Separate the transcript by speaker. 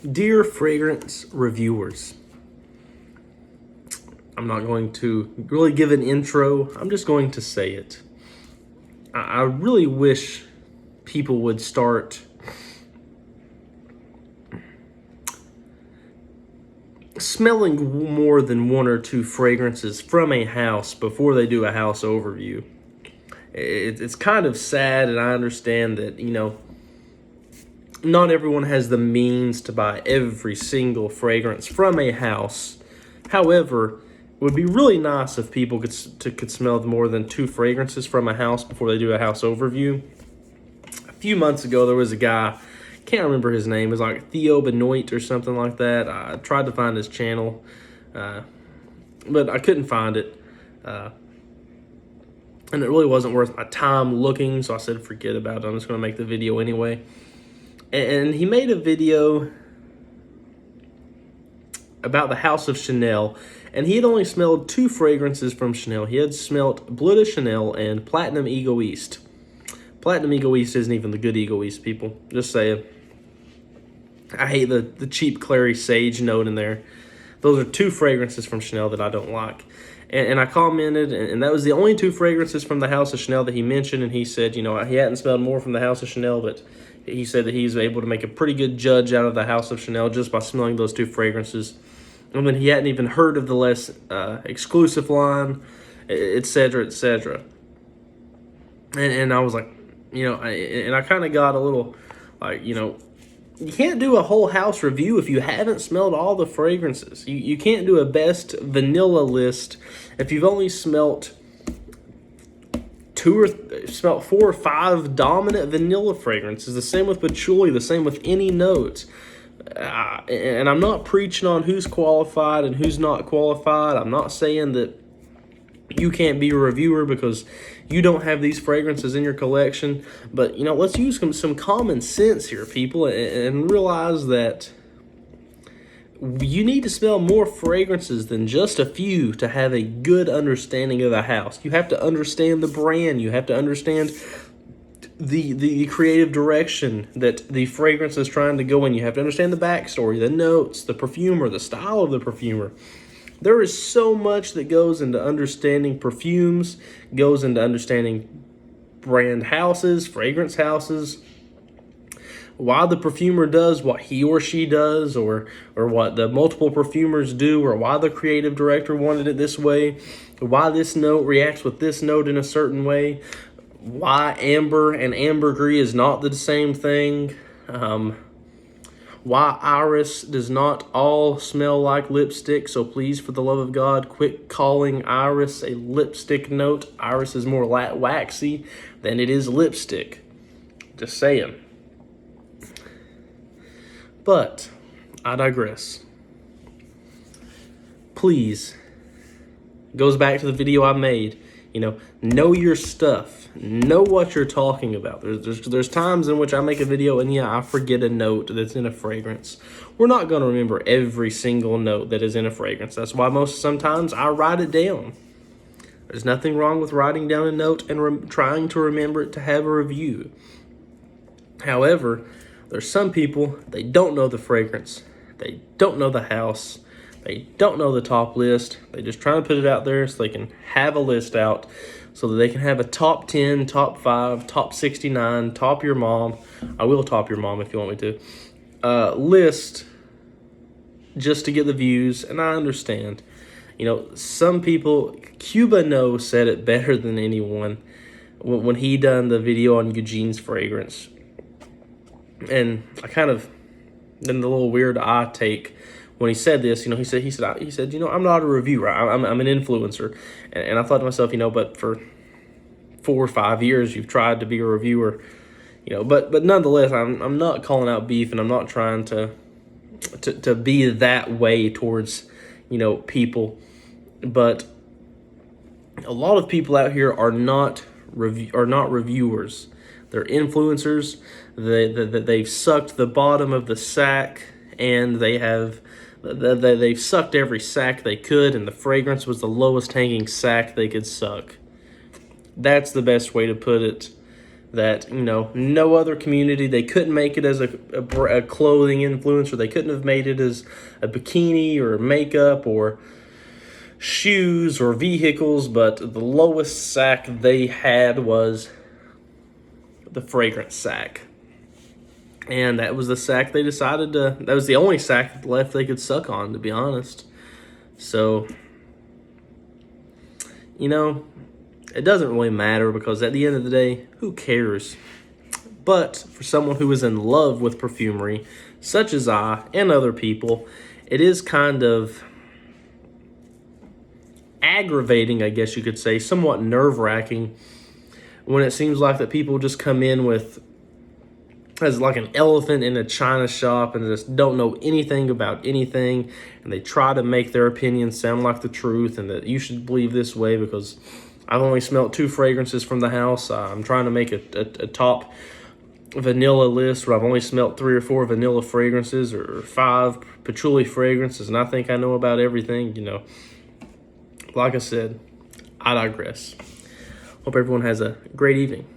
Speaker 1: Dear fragrance reviewers, I'm not going to really give an intro. I'm just going to say it. I really wish people would start smelling more than one or two fragrances from a house before they do a house overview. It's kind of sad, and I understand that, not everyone has the means to buy every single fragrance from a house. However, it would be really nice if people could smell more than two fragrances from a house before they do a house overview. A few months ago, there was a guy, can't remember his name, it was like Theo Benoit or something like that. I tried to find his channel, but I couldn't find it. And it really wasn't worth my time looking, so I said forget about it. I'm just going to make the video anyway. And he made a video about the House of Chanel, and he had only smelled two fragrances from Chanel. He had smelled Bleu de Chanel and Platinum Egoiste. Platinum Egoiste isn't even the good Egoiste, people. Just saying. I hate the cheap clary sage note in there. Those are two fragrances from Chanel that I don't like. And I commented, and that was the only two fragrances from the House of Chanel that he mentioned, and he said, he hadn't smelled more from the House of Chanel, but he said that he's able to make a pretty good judge out of the House of Chanel just by smelling those two fragrances. And then he hadn't even heard of the less exclusive line, etc., etc. And I was like, and I kind of got a little, you can't do a whole house review if you haven't smelled all the fragrances. You can't do a best vanilla list if you've only smelt four or five dominant vanilla fragrances. The same with patchouli, the same with any notes. And I'm not preaching on who's qualified and who's not qualified. I'm not saying that you can't be a reviewer because you don't have these fragrances in your collection. But, let's use some common sense here, people, and realize that you need to smell more fragrances than just a few to have a good understanding of the house. You have to understand the brand. You have to understand the creative direction that the fragrance is trying to go in. You have to understand the backstory, the notes, the perfumer, the style of the perfumer. There is so much that goes into understanding perfumes, goes into understanding brand houses, fragrance houses, why the perfumer does what he or she does, or what the multiple perfumers do, or why the creative director wanted it this way, why this note reacts with this note in a certain way, why amber and ambergris is not the same thing, why iris does not all smell like lipstick. So please, for the love of God, quit calling iris a lipstick note. Iris is more waxy than it is lipstick. Just saying. But I digress. Please, goes back to the video I made. Know your stuff. Know what you're talking about. There's times in which I make a video and I forget a note that's in a fragrance. We're not going to remember every single note that is in a fragrance. That's why sometimes I write it down. There's nothing wrong with writing down a note and trying to remember it to have a review. However, there's some people, they don't know the fragrance. They don't know the house. They don't know the top list. They just trying to put it out there so they can have a list out so that they can have a top 10, top 5, top 69, top your mom. I will top your mom if you want me to. List just to get the views, and I understand. Some people, Cuba No said it better than anyone when he done the video on Eugene's fragrance. And I kind of, then the little weird eye take when he said this, he said, I'm not a reviewer. I'm an influencer. And I thought to myself, but for 4 or 5 years, you've tried to be a reviewer, but nonetheless, I'm not calling out beef, and I'm not trying to be that way towards, people. But a lot of people out here are not reviewers. They're influencers. They've sucked the bottom of the sack, and they've sucked every sack they could, and the fragrance was the lowest hanging sack they could suck. That's the best way to put it. that, you know, no other community, they couldn't make it as a clothing influencer. They couldn't have made it as a bikini or makeup or shoes or vehicles, but the lowest sack they had was the fragrance sack. And that was the sack they decided to, that was the only sack left they could suck on, to be honest. So, you know, it doesn't really matter, because at the end of the day, who cares? But for someone who is in love with perfumery, such as I and other people, it is kind of aggravating, I guess you could say, somewhat nerve-wracking, when it seems like that people just come in with, as like an elephant in a china shop, and just don't know anything about anything, and they try to make their opinion sound like the truth, and that you should believe this way because I've only smelled 2 fragrances from the house. I'm trying to make a top vanilla list where I've only smelled 3 or 4 vanilla fragrances, or 5 patchouli fragrances, and I think I know about everything. You know, like I said, I digress. Hope everyone has a great evening.